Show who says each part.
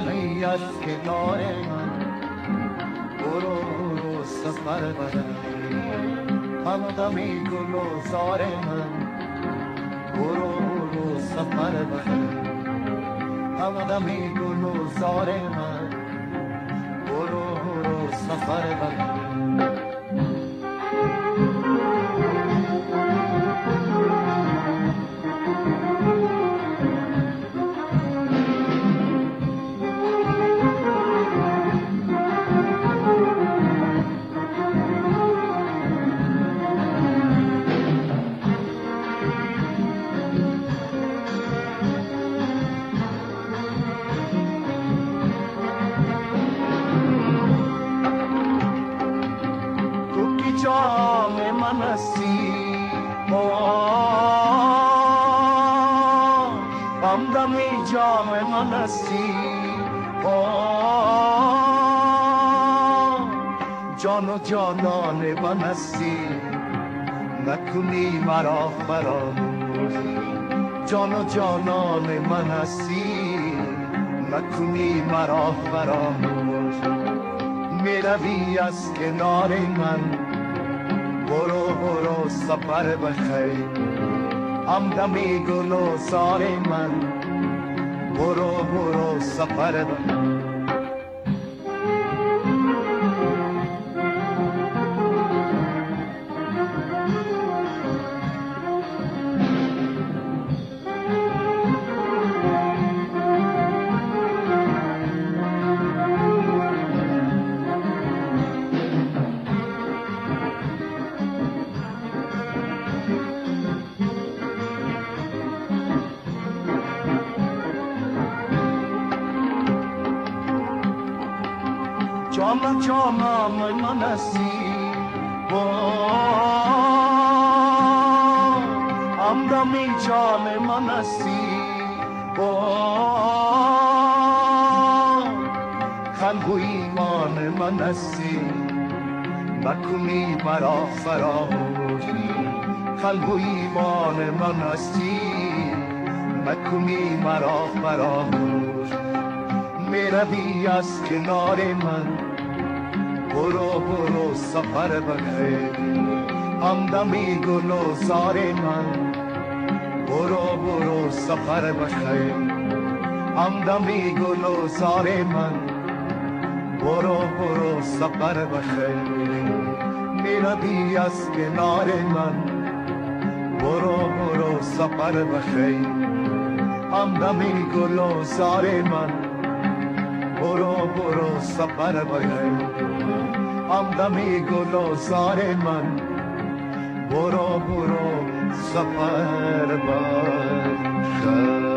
Speaker 1: میروی از کنار من، برو برو سفر بدن، همدمی گل و زار من، برو برو سفر بدن، همدمی گل و زار من، برو برو سفر بدن. جام من هستی همدمی جام من هستی جان و جانان من هستی نکنی مرا فراموش جان و جانان من هستی نکنی مرا فراموش میروی از کنار من برو برو سفر بخیر همدمی گل و زار من برو برو سفر بخیر جام جام من هستی همدمی جام من هستی خلق و ایمان من هستی نکنی مرا فراموش خلق و ایمان من هستی نکنی مرا فراموش میروی از کنار من برو برو سفر بخیر همدمی گل و زار من برو برو سفر بخیر همدمی گل و زار من برو برو سفر بخیر میروی از کنار من برو برو سفر بخیر همدمی گل و زار من برو برو سفر بخیر همدمی گل و زار من برو برو سفر بخیر